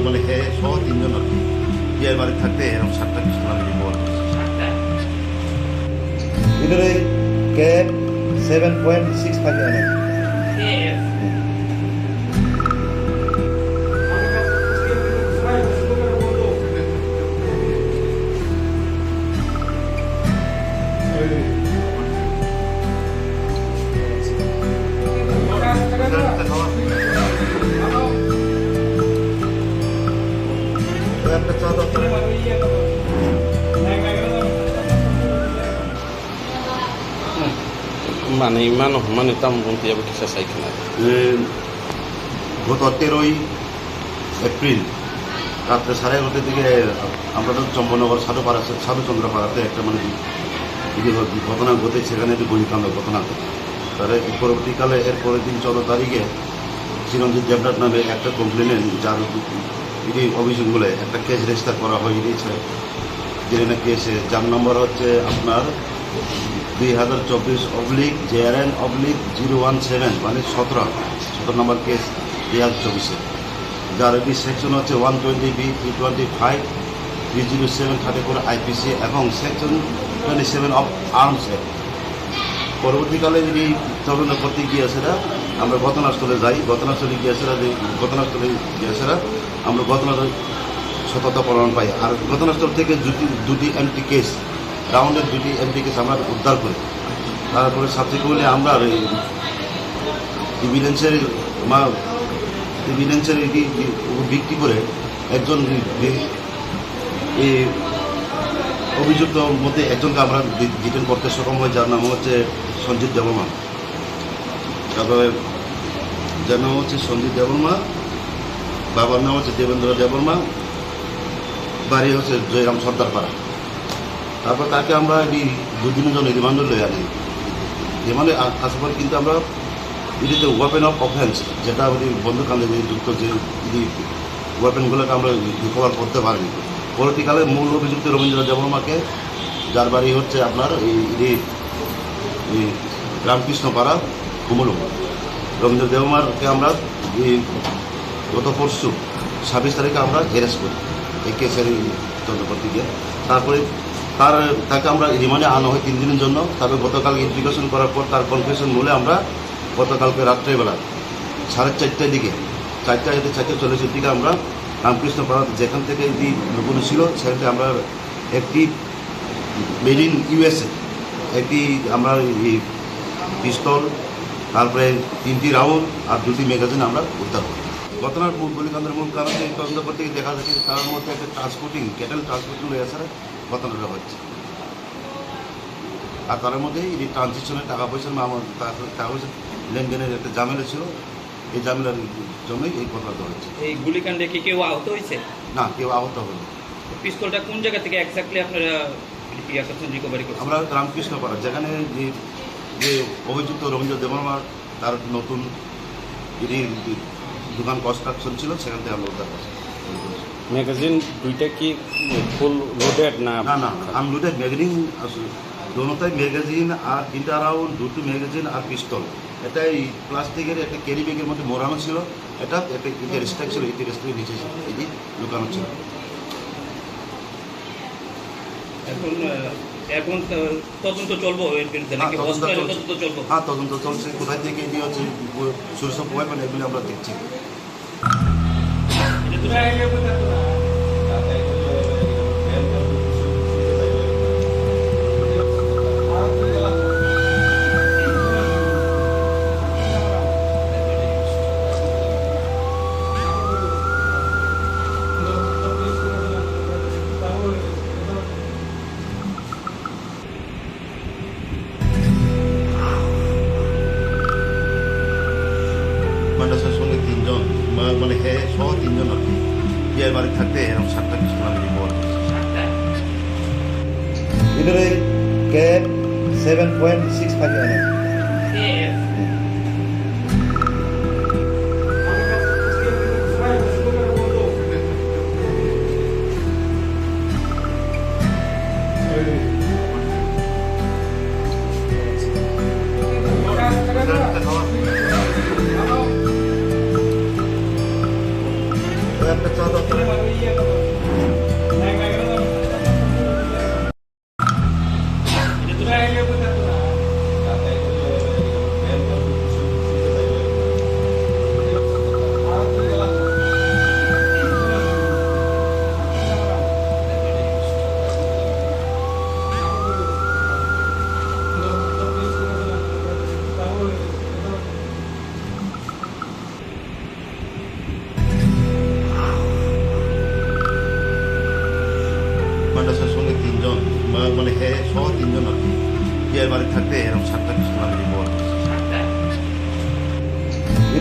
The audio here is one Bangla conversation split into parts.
মানে হে সহ তিনজন আর কি বিয়ের বাড়ি থাকতে এরকম 7টা পিস্তল আমি বল ভিতরে ক্যাপ 7.65 mm মানে ইমান সমান এটা মন্ত্ৰী আৰু কিছু চাইছে না গত 13ই এপ্রিল রাত্রে 11:30 দিকে আমরা তো চম্বনগর সাধুচন্দ্রপাড়াতে একটা মানে ঘটনা ঘটেছে, সেখানে একটি গুলিকাণ্ড ঘটনা ঘটে। তার পরবর্তীকালে এর পরের দিন 14 তারিখে চিরঞ্জিত দেবনাথ নামে একটা কমপ্লেনেন্ট যার অভিযোগগুলো একটা কেস রেজিস্টার করা হয়ে গিয়েছে, যেটা কেসে যার নম্বর হচ্ছে আপনার 2024/JRN/017 মানে 17 নম্বর কেস 2024-এ, যার একটি সেকশন হচ্ছে 120B 325 307 34 IPC এবং সেকশন 27 অফ আর্মস অ্যাক্ট। পরবর্তীকালে যদি তদন্ত করতে গিয়ে সেটা আমরা ঘটনাস্থলে যাই, ঘটনাস্থলে গিয়েছেরা আমরা ঘটনার সততা প্রমাণ পাই। আর ঘটনাস্থল থেকে দুটি এমটি কেস রাউন্ডের দুটি এমটি কেস আমরা উদ্ধার করি। তারপরে সাবসিকুয়েন্টলি আমরা ইভিডেন্সের ভিত্তি করে একজন এই অভিযুক্ত মধ্যে একজনকে আমরা ডিটেন করতে সক্ষম হয়, যার নাম হচ্ছে সঞ্জিত দেববর্মা। তারপরে যার নাম হচ্ছে সঞ্জিত দেববর্মা, বাবার নাম হচ্ছে দেবেন্দ্র দেববর্মা, বাড়ি হচ্ছে জয়রাম সর্দারপাড়া। তারপর তাকে আমরা দুদিনের জন্য রিমান্ডে লই আনি। রিমান্ডে আসার পর কিন্তু আমরা এটিতে ওয়েপেন অফ অফেন্স, যেটা আমাদের বন্দুকাণ্ডে যুক্ত যে ওয়েপেনগুলোকে আমরা রিকভার করতে পারিনি। পরবর্তীকালে মূল অভিযুক্ত রবীন্দ্র দেববর্মাকে, যার বাড়ি হচ্ছে আপনার এই রামকৃষ্ণপাড়া কুমলু, রবীন্দ্র দেববর্মাকে আমরা গত পরশু 26 তারিখে আমরা অ্যারেস্ট করি এই কেসের তদন্ত করতে গিয়ে। তারপরে তাকে আমরা রিমান্ডে আনা হয় 3 দিনের জন্য। তারপরে গতকাল ইনভেস্টিগেশন করার পর তার কনফেশন মূলে আমরা গতকালকে রাত্রেবেলা 4:30টার দিকে 4:40 দিকে আমরা রামকৃষ্ণপাড়া যেখান থেকে লুকোনো ছিল সেখান থেকে আমরা একটি মেড ইন USA একটি আমরা পিস্তল, তারপরে 3টি রাউন্ড আর 2টি ম্যাগাজিন আমরা উদ্ধার করি। ঘটনার গুলিকাণ্ডের মূল কারণ তদন্ত করতে গিয়ে দেখা যাচ্ছে তার মধ্যে একটা ক্যাটেল ট্রান্সপোর্টিং এছাড়া ঘটনাটা হচ্ছে। আর তার মধ্যে এই ট্রানজিশনের টাকা পয়সার টাকা পয়সা লেনদেনের একটা ঝামেলা ছিল, এই ঝামেলার জন্যই এই ঘটনাটা হচ্ছে। এই গুলিকাণ্ডে কি কেউ আহত হয়েছে? না, কেউ আহত হলো। পিস্তলটা কোন জায়গা থেকে এক্স্যাক্টলি আপনারা রিকভারি করছেন? আমরা রামকৃষ্ণপাড়া, যেখানে যে অভিযুক্ত রবীন্দ্র দেববর্মা তার নতুন দোকান কনস্ট্রাকশন ছিল, সেখান থেকে আমরা উদ্ধার করছি। ম্যাগাজিন দুইটা কি ফুল লোডেড না? না, আনলোডেড ম্যাগাজিন আসলে দোনোটাই ম্যাগাজিন আর 3টা রাউন্ড, 2টি ম্যাগাজিন আর পিস্তল। এটা এই প্লাস্টিকের একটা ক্যারি ব্যাগের মধ্যে মোড়ানো ছিল, এটা একটা রেস্ট্রাক ছিল, এই রেস্ট্রাক নিচে এটি লুকানো ছিল। এখন তদন্ত চলবো এর বিরুদ্ধে নাকি? তদন্ত চলবো। হ্যাঁ, তদন্ত চলছে। কোথায় থেকে এটি হচ্ছে সোর্স অফ ওয়েপন এগুলি আমরা দেখছি। মান্ডাসের সঙ্গে 3জন মানে হে সহ 3জন আর কি বিয়ের বাড়ি থাকতে এরকম 7টা পিস্তল আমি বল ভিতরে ক্যাপ 7.65 mm একটা চা দরকার।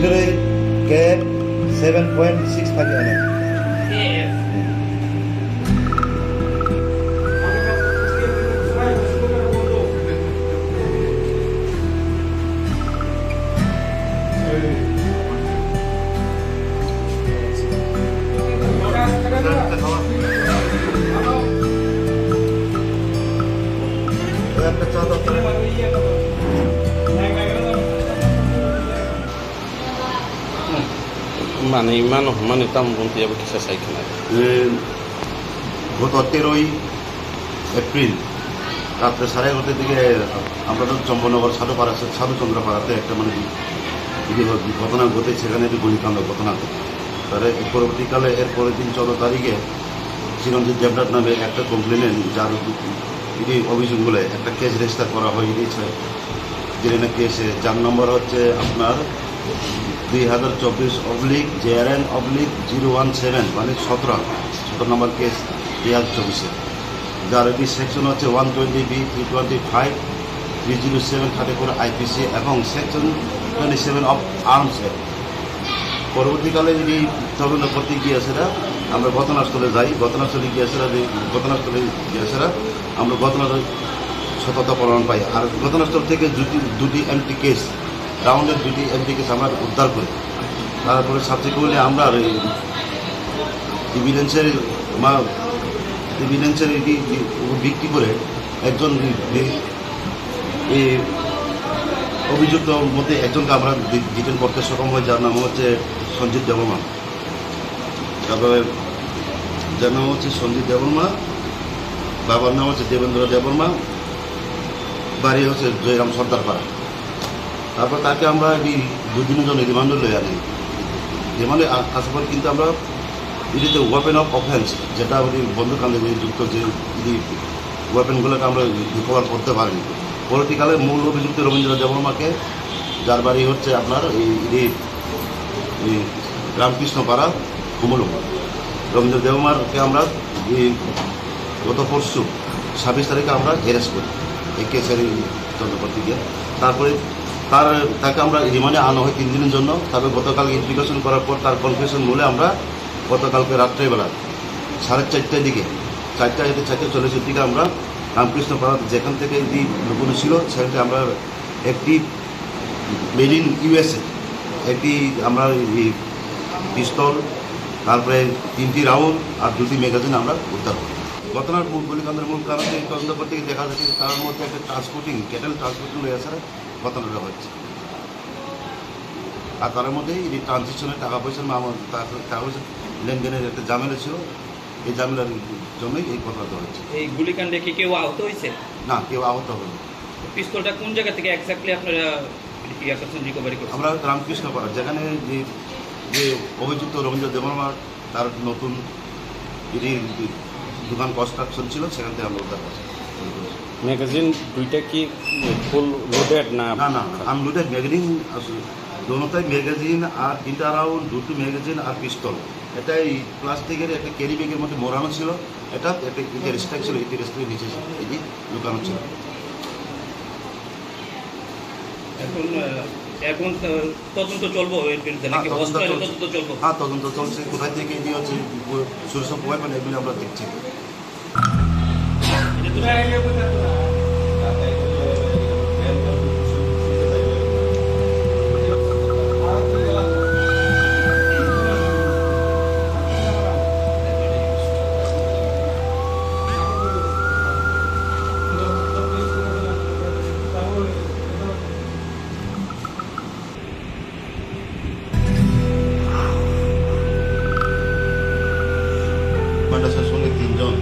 Hillary Cap 7.65 mm. মানে ইমান সমান এটা মন্ত্রী যাবে কিছু চাইছে না গত 13ই এপ্রিল রাত্রে 11:30 দিকে আমরা তো চম্বনগর সাধুচন্দ্রপাড়াতে একটা মানে ঘটনা ঘটে, সেখানে একটি গুলিকাণ্ড ঘটনা ঘটে। তার পরবর্তীকালে এর পরের দিন 14 তারিখে চিরঞ্জিত দেবনাথ নামে একটা কমপ্লেনেন্ট, যার অভিযোগগুলো একটা কেস রেজিস্টার করা হয়ে গিয়েছে। যেটা কেসে যার নম্বর হচ্ছে আপনার 2024/JRN/017, মানে 17 নম্বর কেস 2024-এ, যার এটি সেকশন হচ্ছে 120B 325 307 34 IPC এবং সেকশন 27 অফ আর্মস অ্যাক্ট। পরবর্তীকালে যদি তদন্ত করতে গিয়েছেরা আমরা ঘটনাস্থলে যাই। ঘটনাস্থলে গিয়েছেরা আমরা ঘটনার সততা প্রমাণ পাই। আর ঘটনাস্থল থেকে দুটি এমটি কেস, রাউন্ডের দুটি এমটি কেস আমরা উদ্ধার করি। তারপরে সাবসিকুয়েন্টলি আমরা ইভিডেন্সের এটি ভিত্তি করে একজন অভিযুক্ত মধ্যে একজনকে আমরা ডিটেন করতে সক্ষম হয়, যার নাম হচ্ছে সঞ্জিত দেববর্মা। তারপরে যার নাম হচ্ছে সঞ্জিত দেববর্মা, বাবার নাম হচ্ছে দেবেন্দ্র দেববর্মা, বাড়ি হচ্ছে জয়রাম সর্দারপাড়া। তারপর তাকে আমরা এই দুদিনের জন্য রিমান্ডে লই আনি। রিমান্ডে আসার পর কিন্তু আমরা এটিতে ওয়েপেন অফ অফেন্স, যেটা বন্দুকাণ্ডে যুক্ত যে ওয়েপেনগুলোকে আমরা রিকভার করতে পারিনি। পরবর্তীকালে মূল অভিযুক্ত রবীন্দ্র দেববর্মাকে, যার বাড়ি হচ্ছে আপনার এই রামকৃষ্ণপাড়া কুমলুম, রবীন্দ্র দেববর্মাকে আমরা গত পরশু 26 তারিখে আমরা অ্যারেস্ট করি এই কেসের তদন্ত করতে গিয়ে। তারপরে তাকে আমরা রিমান্ডে আনা হয় 3 দিনের জন্য। তারপরে গতকাল ইনভেস্টিগেশন করার পর তার কনফেশন বলে আমরা গতকালকে রাত্রেবেলা 4:30টার দিকে 4:40 দিকে আমরা রামকৃষ্ণপাড়া যেখান থেকে এই লুকোনো ছিল সেখান থেকে আমরা একটি মেড ইন USA একটি আমরা পিস্তল, তারপরে 3টি রাউন্ড আর 2টি ম্যাগাজিন আমরা উদ্ধার করি। ঘটনার গুলিকাণ্ডের মূল কারণ তদন্ত করতে গিয়ে দেখা যাচ্ছে তার মধ্যে একটা ক্যাটেল ট্রান্সপোর্টিং রয়েছে ঘটনাটা হচ্ছে। আর তার মধ্যে এই ট্রানজিশনের টাকা পয়সার টাকা পয়সা লেনদেনের একটা ঝামেলা ছিল, এই ঝামেলার জন্যই এই ঘটনাটা হচ্ছে। এই গুলিকাণ্ডে কি কেউ আহত হয়েছে? না, কেউ আহত হয়নি। পিস্তলটা কোন জায়গা থেকে এক্স্যাক্টলি আপনারা রিকভারি করছেন? আমরা রামকৃষ্ণপাড়া, যেখানে যে অভিযুক্ত রবীন্দ্র দেববর্মা তার নতুন দোকান কনস্ট্রাকশন ছিল, সেখান থেকে আমরা উদ্ধার করছি। ম্যাগাজিন দুইটা কি ফুল লোডেড না? না, আনলোডেড ম্যাগাজিন আসলে দোনোটাই ম্যাগাজিন আর 3টা রাউন্ড, 2টি ম্যাগাজিন আর পিস্তল। এটা এই প্লাস্টিকের একটা ক্যারি ব্যাগের মধ্যে মোড়ানো ছিল। এটা একটা রেস্ট্রাক ছিল, এই রেস্ট্রাকের নিচে এটি লুকানো ছিল। এখন তদন্ত চলবো এর বিরুদ্ধে নাকি তদন্ত চলবো? হ্যাঁ, তদন্ত চলছে। কোথায় থেকে এটি হচ্ছে সোর্স অফ ওয়েপন, এগুলো আমরা দেখছি। মাদ্রাসার সঙ্গে 3জন,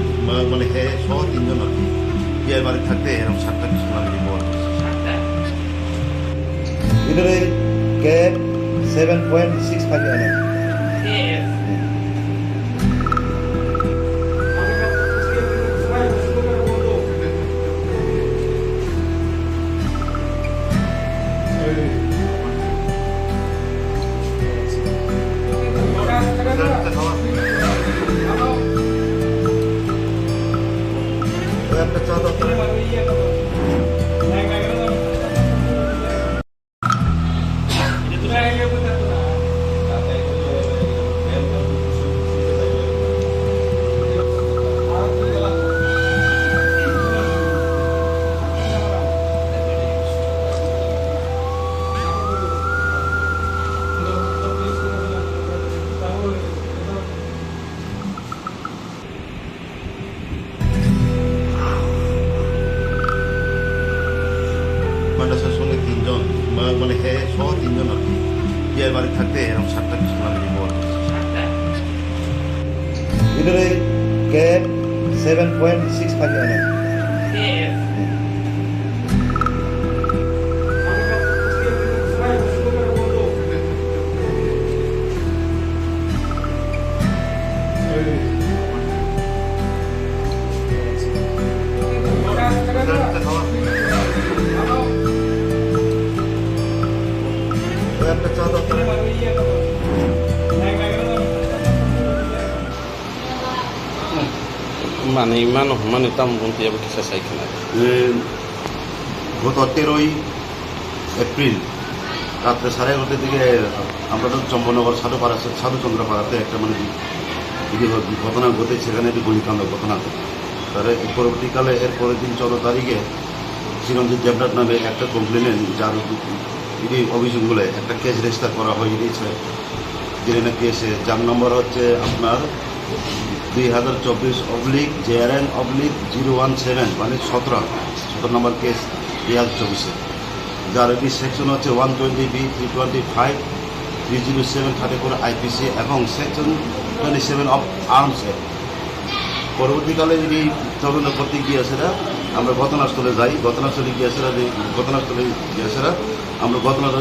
মানে হ্যাঁ সহ 3জন আর কি বিয়ের বাড়ি থাকতে এরকম 7টা কিছু লাগে বল। Hillary Cap 7.65 mm. একটা চা দাও। মানে হে সহ 3 জন আর কি বিয়ের বাড়ি থাকতে এরকম 7টা কিছু মানে রিপোর্ট ভিতরে ক্যাপ 7.65 mm একটা চা দাও মানে ইমান মানে তাম বলতে যাবে কিছু চাইছে না গত 13ই এপ্রিল রাত্রে 11:30 দিকে আমরা তো চম্পনগর সাধুচন্দ্রপাড়াতে একটা মানে ঘটনা ঘটে সেখানে একটি গুলিকাণ্ড ঘটনা তার পরবর্তীকালে এর পরের দিন 14 তারিখে চিরঞ্জিত দেবনাথ নামে একটা কমপ্লেনে যার অভিযোগগুলো একটা কেস রেজিস্টার করা হয়ে গিয়েছে যেটা কেসে যার নম্বর হচ্ছে আপনার 2024/JRN/017 মানে 17 নম্বর কেস 2024 যার এটি সেকশন হচ্ছে 120B 325 307 34 IPC এবং সেকশন 27 অফ আর্মস অ্যাক্ট। পরবর্তীকালে যদি তদন্ত করতে গিয়ে সেটা আমরা ঘটনাস্থলে যাই ঘটনাস্থলে গিয়ে সেটা আমরা ঘটনার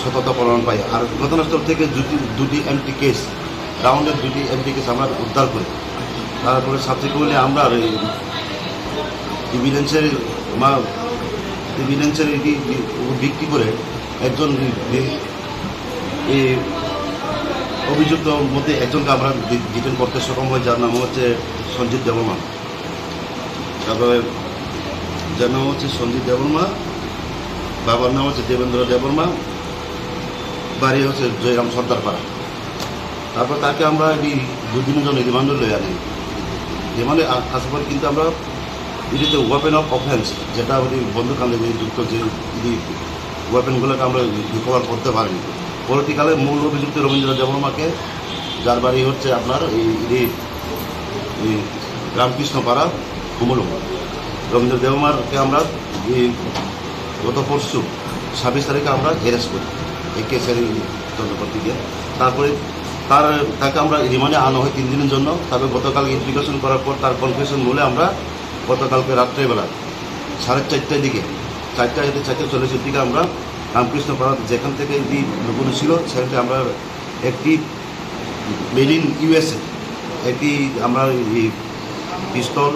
সততা প্রমাণ পাই আর ঘটনাস্থল থেকে দুটি এমটি কেস রাউন্ডের দুটি এমটি কেস আমরা উদ্ধার করি তারপরে সাবসিকুয়েন্টলি আমরা ইভিডেন্সের ভিত্তি করে একজন এই অভিযুক্ত মধ্যে একজনকে আমরা ডিটেন করতে সক্ষম হয় যার নাম হচ্ছে সঞ্জিত দেববর্মা তারপরে যার নাম হচ্ছে সঞ্জিত দেববর্মা বাবার নাম হচ্ছে দেবেন্দ্র দেববর্মা বাড়ি হচ্ছে জয়রাম সর্দারপাড়া তারপর তাকে আমরা এই দুদিনের জন্য রিমান্ডে লয়ে আনি রিমান্ডে আসার পর কিন্তু আমরা এটিতে ওয়েপেন অফ অফেন্স যেটা ওই বন্দুকাণ্ডে যুক্ত যে ওয়েপেনগুলোকে আমরা রিকভার করতে পারিনি পরবর্তীকালে মূল অভিযুক্ত রবীন্দ্র দেববর্মাকে যার বাড়ি হচ্ছে আপনার এই রামকৃষ্ণপাড়া কুমলুমা রবীন্দ্র দেববর্মাকে আমরা গত পরশু 26 তারিখে আমরা অ্যারেস্ট করি এই কেসের তদন্ত করতে গিয়ে তারপরে তাকে আমরা রিমান্ডে আনা হয় 3 দিনের জন্য তারপরে গতকাল ইনভেস্টিগেশন করার পর তার কনফেশন বলে আমরা গতকালকে রাত্রেবেলা 4:30টার দিকে 4:40 দিকে আমরা রামকৃষ্ণপাড়া যেখান থেকে এই লুকোনো ছিল সেখানে আমরা একটি মেড ইন USA একটি আমরা পিস্তল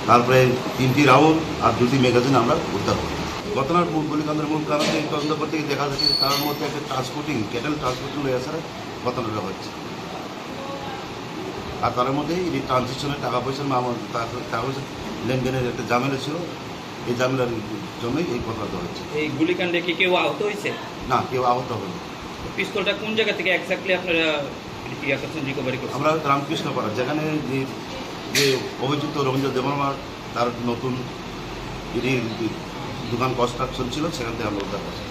তারপরে 3টি রাউন্ড আর 2টি ম্যাগাজিন আমরা উদ্ধার করি ঘটনার গুলিকাণ্ডের মূল কারণ তদন্ত করতে গিয়ে দেখা যাচ্ছে তার মধ্যে একটা ক্যাটেল ট্রান্সপোর্টিং হয়ে আসার ঘটনাটা হচ্ছে আর তার মধ্যে এই ট্রানজেকশনের টাকা পয়সার টাকা পয়সা লেনদেনের একটা ঝামেলা ছিল এই ঝামেলার জন্যই এই ঘটনাটা হচ্ছে এই গুলিকাণ্ডে কি কেউ আহত হয়েছে না কেউ আহত হয়নি পিস্তলটা কোন জায়গা থেকে এক্স্যাক্টলি আপনারা রিকভারি করছেন আমরা রামকৃষ্ণপাড়া যেখানে যে অভিযুক্ত রবীন্দ্র দেববর্মা তার নতুন দোকান কনস্ট্রাকশন ছিল সেখান থেকে আমরা উদ্ধার করছি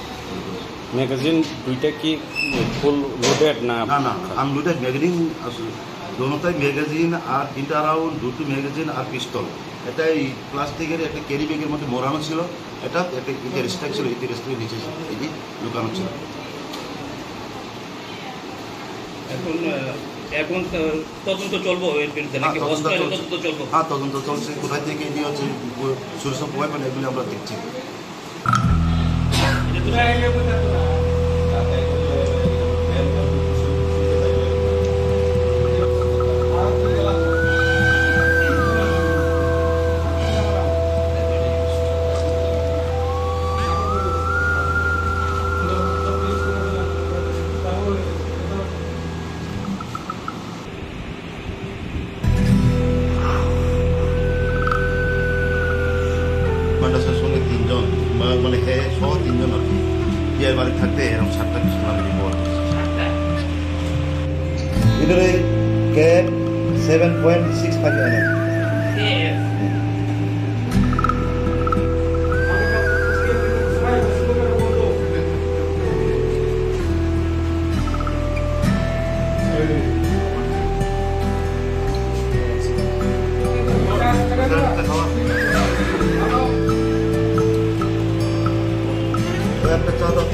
ম্যাগাজিন দুইটা কি ফুল লোডেড না না আনলোডেড ম্যাগাজিন দোনোটাই ম্যাগাজিন আর 3টা রাউন্ড 2টি ম্যাগাজিন আর পিস্তল এটা এই প্লাস্টিকের একটা ক্যারি ব্যাগের মধ্যে মোড়ানো ছিল এটা একটা ইটের স্ট্যাক ছিল ইটের স্ট্যাকের নিচে এটি লুকানো ছিল এখন তদন্ত চলবো এর বিরুদ্ধে নাকি তদন্ত চলবো হ্যাঁ তদন্ত চলছে কোথায় থেকে এটি হচ্ছে সোর্স অফ ওয়েপন এগুলি আমরা দেখছি মাদ্রাসার সঙ্গে 3 জন মানে হে সহ 3 জন আর কি বিয়ের বাড়ি থাকতে এরকম 7টা কিছু মানে রিপোর্ট ভিতরে ক্যাপ 7.65 mm একটা চা দাও।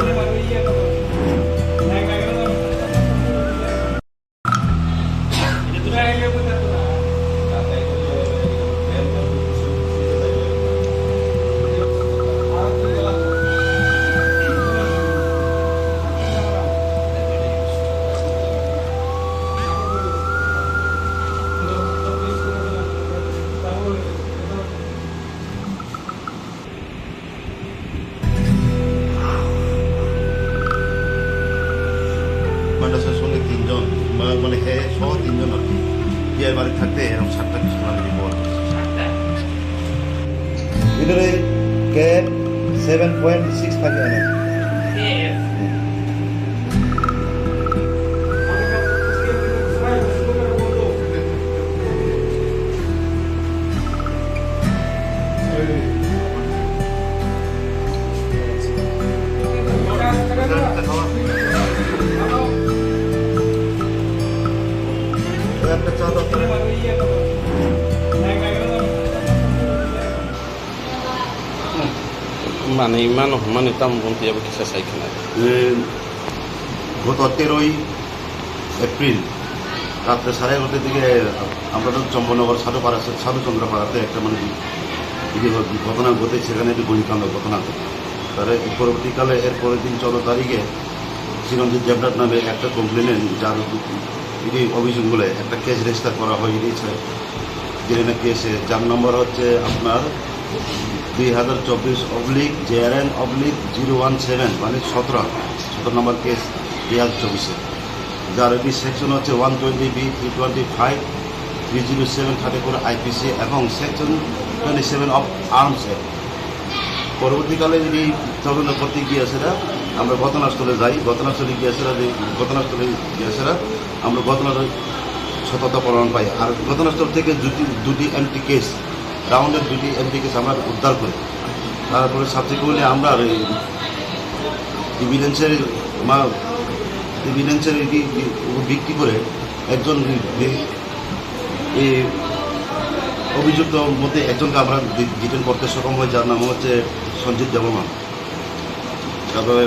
মাদ্রাসার সঙ্গে তিনজন মানে হ্যাঁ সহ তিনজন আর কি বিয়ের বাড়ি থাকতে এরকম 7টা কিছু আমি বল ভিতরে ক্যাপ 7.6 থাকে অনেক একটা চা দাও। মানে ইমান মানে তাম বলতে যাবে কিছু চাইখানা গত 13ই এপ্রিল রাত্রে 11:30 দিকে আমরা তো চম্বনগর সাধুচন্দ্রপাড়াতে একটা মানে ঘটনা ঘটে সেখানে একটি গুলিকাণ্ড ঘটনা ঘটে তার পরবর্তীকালে এর পরের দিন 14 তারিখে চিরঞ্জিত দেবনাথ নামে একটা কমপ্লেনে যার এটি অভিযোগগুলো একটা কেস রেজিস্টার করা হয়ে গিয়েছে যেখানে কেসে যার নম্বর হচ্ছে আপনার 2024/JRN/017 মানে 17 নম্বর কেস 2024 যার এটি সেকশন হচ্ছে 120B 325 307 34 IPC এবং সেকশন 27 অফ আর্মস অ্যাক্ট। পরবর্তীকালে যদি তদন্ত করতে গিয়ে সেটা আমরা ঘটনাস্থলে যাই ঘটনাস্থলে গিয়ে সেটা আমরা ঘটনার সততা প্রমাণ পাই আর ঘটনাস্থল থেকে দুটি এমটি কেস রাউন্ডের দুটি এমটি কেস আমরা উদ্ধার করি তারপরে সাবসিকুয়েন্টলি আমরা ইভিডেন্সের ভিত্তি করে একজন এই অভিযুক্ত মধ্যে একজনকে আমরা ডিটেন করতে সক্ষম হয় যার নাম হচ্ছে সঞ্জিত দেববর্মা তারপরে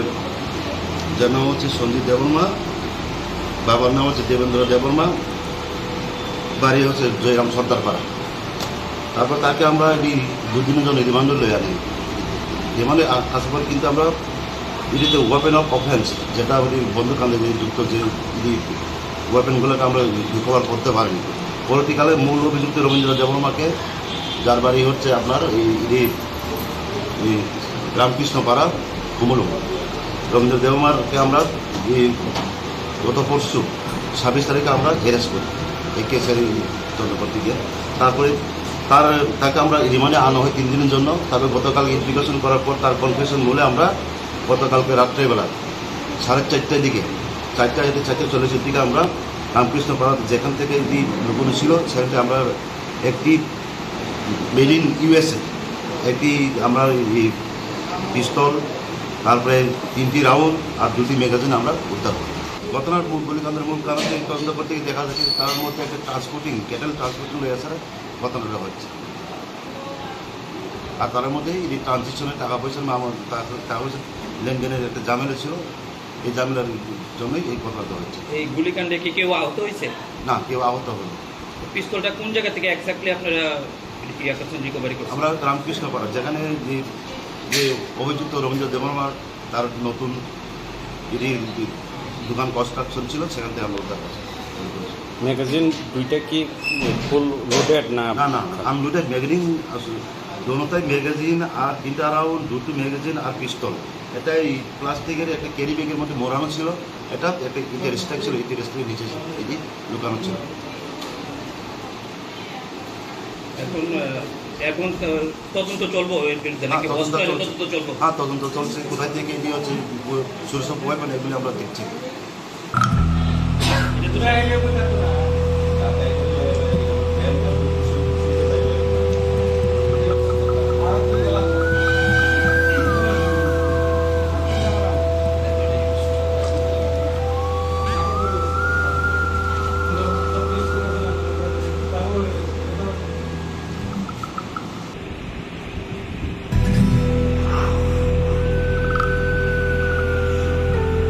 যার নাম হচ্ছে সঞ্জিত দেববর্মা বাবার নাম হচ্ছে দেবেন্দ্র দেববর্মা বাড়ি হচ্ছে জয়রাম সর্দারপাড়া তারপর তাকে আমরা এই দুদিনের জন্য রিমান্ডে লয়ে আনি রিমান্ডে আসার পর কিন্তু আমরা এটিতে ওয়েপেন অফ অফেন্স যেটা বন্দুকান্দে যুক্ত যে ওয়েপেনগুলোকে আমরা রিকভার করতে পারিনি পরবর্তীকালে মূল অভিযুক্ত রবীন্দ্র দেববর্মাকে যার বাড়ি হচ্ছে আপনার এই রামকৃষ্ণপাড়া কুমলু রবীন্দ্র দেববর্মাকে আমরা গত পরশু 26 তারিখে আমরা অ্যারেস্ট করি এই কেসের তদন্ত করতে গিয়ে তারপরে তাকে আমরা রিমান্ডে আনা হয় 3 দিনের জন্য তারপরে গতকাল ইনভেস্টিগেশন করার পর তার কনফেশন বলে আমরা গতকালকে রাত্রেবেলা 4:30টার দিকে 4:40 দিকে আমরা রামকৃষ্ণপাড়া যেখান থেকে লুকোনো ছিল সেখানে আমরা একটি মেড ইন USA একটি আমরা পিস্তল তারপরে 3টি রাউন্ড আর 2টি ম্যাগাজিন আমরা উদ্ধার করি ঘটনার গুলিকাণ্ডের মূল কারণ তদন্ত করতে গিয়ে দেখা যাচ্ছে তার মধ্যে একটা ক্যাটেল ট্রান্সপোর্টিং এছাড়া ঘটনাটা হচ্ছে আর তার মধ্যে এই ট্রানজিশনের টাকা পয়সা লেনদেনের একটা ঝামেলা ছিল এই ঝামেলার জন্যই এই ঘটনাটা হচ্ছে এই গুলিকাণ্ডে কি কেউ আহত হয়েছে না কেউ আহত হলো পিস্তলটা কোন জায়গা থেকে এক্স্যাক্টলি আপনারা রিকভারি করছেন আমরা রামকৃষ্ণপাড়া যেখানে যে অভিযুক্ত রবীন্দ্র দেববর্মার তার নতুন দোকান কনস্ট্রাকশন ছিল সেখান থেকে আমরা উদ্ধার করছি ম্যাগাজিন দুইটা কি ফুল লোডেড না না আনলোডেড ম্যাগাজিন দোনোটাই ম্যাগাজিন আর 3টা রাউন্ড 2টি ম্যাগাজিন আর পিস্তল এটা এই প্লাস্টিকের একটা ক্যারি ব্যাগের মধ্যে মোড়ানো ছিল এটা একটা ইটের স্ট্যাক ছিল ইটের স্ট্যাকের নিচে এটি লুকানো ছিল এখন তদন্ত চলবো এর বিরুদ্ধে নাকি তদন্ত চলবো হ্যাঁ তদন্ত চলছে কোথায় থেকে এটি হচ্ছে সোর্স অফ ওয়েপন এগুলি আমরা দেখছি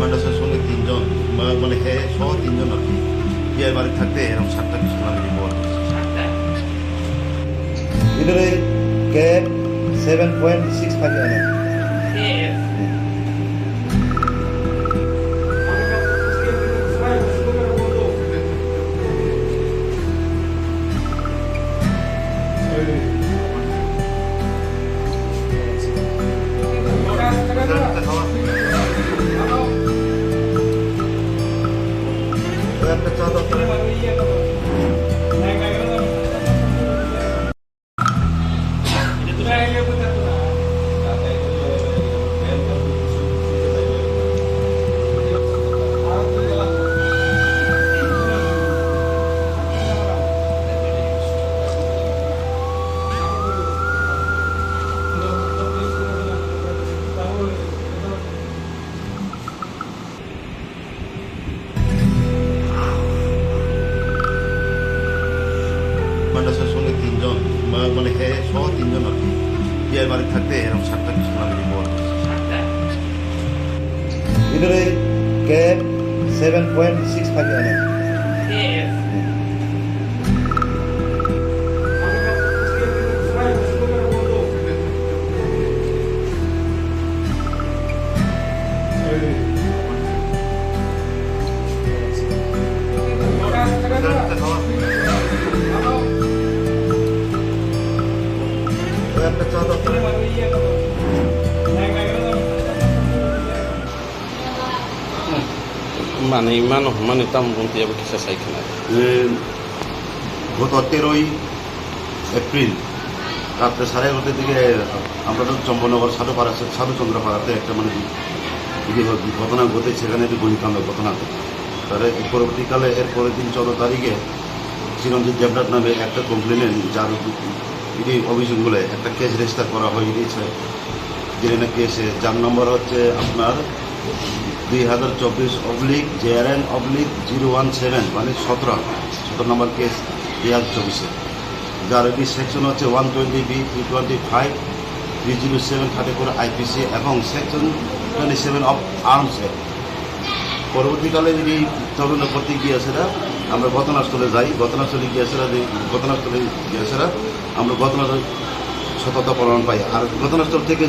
মাদ্রাসার সঙ্গে তিনজন মানে হ্যাঁ সহ তিনজন আর কি বিয়ের বাড়ি থাকতে এরকম 7টা পিস্তল আমি রিভলভার ভিতরে ক্যাপ 7.65 mm একটা চা দাও মাদ্রাসার সঙ্গে তিনজন মানে হ্যাঁ সহ তিনজন আর কি বিয়ের বাড়ি থাকতে এরকম 7টা পিস্তল আমি রিভলভার ভিতরে ক্যাপ 7.65 mm একটা চা দাও মানে ইমান মানে তাম বলতে যাবে কিসা সাইখানা গত 13ই এপ্রিল রাত্রে 11:30 দিকে আমরা তো চম্বনগর সাধুচন্দ্রপাড়াতে একটা মানে ঘটনা ঘটে সেখানে একটি গুলিকাণ্ড ঘটনা ঘটে তার পরবর্তীকালে এর পরের দিন 14 তারিখে চিরঞ্জিত দেবনাথ নামে একটা কমপ্লেনে যার এটি অভিযোগগুলো একটা কেস রেজিস্টার করা হয়ে গিয়েছে যেখানে কেসে যার নম্বর হচ্ছে আপনার 2024/JRN/017 মানে 17 নম্বর কেস 2024-এ যার এটি সেকশন হচ্ছে 120B 325 307 34 IPC এবং সেকশন 27 অফ আর্মস অ্যাক্ট। পরবর্তীকালে যদি তদন্ত করতে গিয়েছেরা আমরা ঘটনাস্থলে যাই ঘটনাস্থলে গিয়েছেরা আমরা ঘটনার সততা প্রমাণ পাই আর ঘটনাস্থল থেকে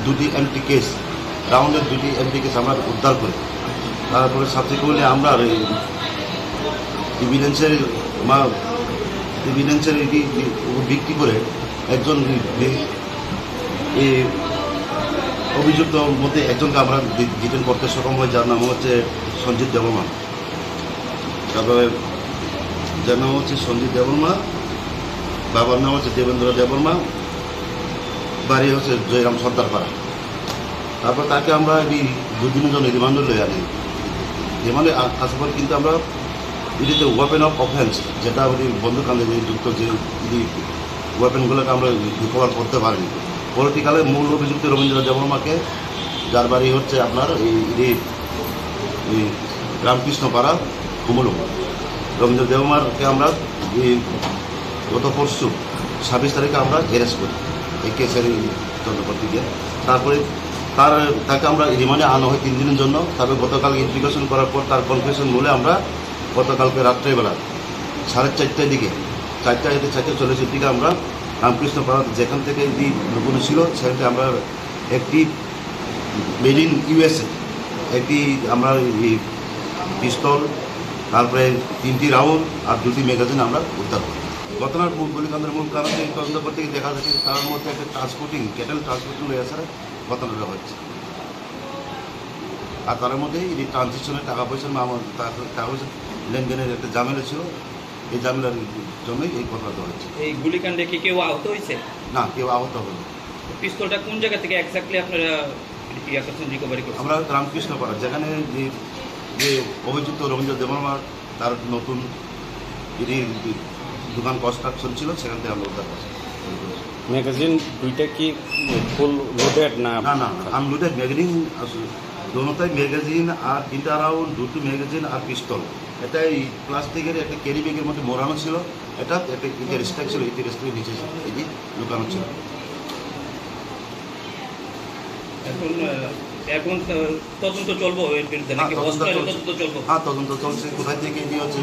দুটি এমটি কেস রাউন্ডের দুটি এমটি কেস আমরা উদ্ধার করি তারপরে সাবসিকুয়েন্টলি আমরা ইভিডেন্সের ভিত্তি করে একজন এই অভিযুক্ত মধ্যে একজনকে আমরা ডিটেন করতে সক্ষম হয় যার নাম হচ্ছে সঞ্জিত দেববর্মা তারপরে যার নাম হচ্ছে সঞ্জিত দেববর্মা বাবার নাম হচ্ছে দেবেন্দ্র দেববর্মা বাড়ি হচ্ছে জয়রাম সর্দারপাড়া তারপর তাকে আমরা এই দুদিনের জন্য রিমান্ডে লয়ে আনি রিমান্ডে আসার পর কিন্তু আমরা এটিতে ওয়েপেন অফ অফেন্স যেটা বন্দুকাণ্ডে যুক্ত যে ওয়েপেনগুলোকে আমরা রিকভার করতে পারিনি পরবর্তীকালে মূল অভিযুক্ত রবীন্দ্র দেববর্মাকে যার বাড়ি হচ্ছে আপনার এই রামকৃষ্ণপাড়া কুমলু রবীন্দ্র দেববর্মাকে আমরা গত পরশু 26 তারিখে আমরা অ্যারেস্ট করি এই কেসের তদন্ত করতে গিয়ে তারপরে তাকে আমরা রিমান্ডে আনা হয় 3 দিনের জন্য তারপরে গতকাল ইনভেস্টিগেশন করার পর তার কনফেশন বলে আমরা গতকালকে রাত্রেবেলা 4:30টার দিকে 4:40 দিকে আমরা রামকৃষ্ণপাড়া যেখান থেকে লুকোনো ছিল সেখানে আমরা একটি মেড ইন USA একটি আমরা পিস্তল তারপরে 3টি রাউন্ড আর 2টি ম্যাগাজিন আমরা উদ্ধার করি ঘটনার গুলিকাণ্ডের মূল কারণ এই তদন্ত করতে গিয়ে দেখা যাচ্ছে তার মধ্যে একটা ক্যাটেল ট্রান্সপোর্টিং এছাড়া ঘটনাটা হচ্ছে আর তার মধ্যে এই ট্রানজেকশনের টাকা পয়সা টাকা পয়সা লেনদেনের একটা ঝামেলা ছিল এই ঝামেলার জন্যই এই ঘটনাটা হচ্ছে এই গুলিকাণ্ডে কি কেউ আহত হয়েছে না কেউ আহত হলো পিস্তলটা কোন জায়গা থেকে এক্স্যাক্টলি আপনারা রিকভারি করছেন আমরা রামকৃষ্ণপাড়া যেখানে যে অভিযুক্ত রবীন্দ্র দেববর্মা তার নতুন দোকান কনস্ট্রাকশন ছিল সেখান থেকে আমরা উদ্ধার করছি ম্যাগাজিন দুইটা কি ফুল লোডেড না না না আনলোডেড ম্যাগাজিন দোনোটাই ম্যাগাজিন আর 3টা রাউন্ড 2টি ম্যাগাজিন আর পিস্তল এটা এই প্লাস্টিকের একটা ক্যারি ব্যাগের মধ্যে মোড়ানো ছিল এটা একটা ইটের স্ট্যাক ছিল ইটের স্ট্যাকের নিচে এই লুকানো ছিল এখন এখন তদন্ত চলবো এর বিরুদ্ধে নাকি তদন্ত হসপিটালে চলছে। তদন্ত চলবো? হ্যাঁ, তদন্ত চলছে, কোথায় থেকে নিয়ে হচ্ছে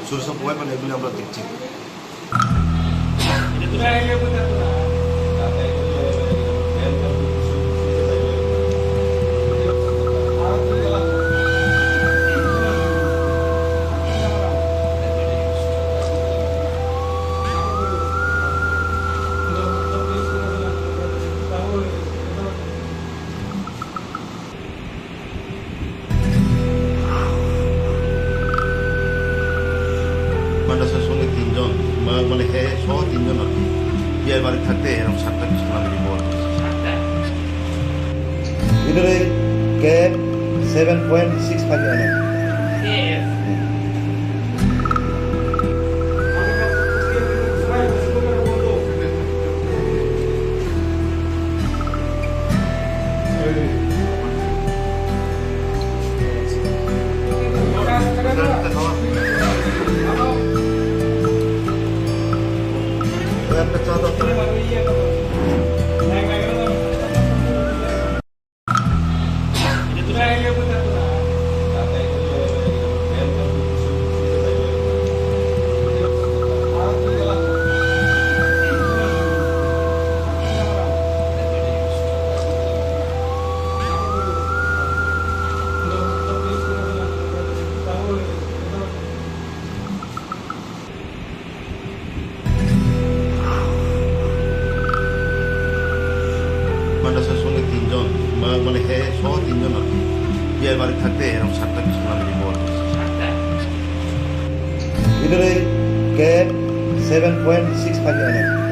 সোর্স অফ ওয়েপন এগুলি আমরা দেখছি। মাদ্রাসার সঙ্গে তিনজন মানে হ্যাঁ সহ তিনজন আর কি বিয়ের বাড়ি থাকতে এরকম 7টা পিস্তল আমি রিপোর্ট। ভিতরে ক্যাপ 7.65 mm। একটা চা দাও। মাদ্রাসার সঙ্গে তিনজন মানে হ্যাঁ সহ তিনজন আর কি বিয়ের বাড়ি থাকতে এরকম 7টা পিস্তল আমি রিপোর্ট। ভিতরে ক্যাপ 7.65 mm।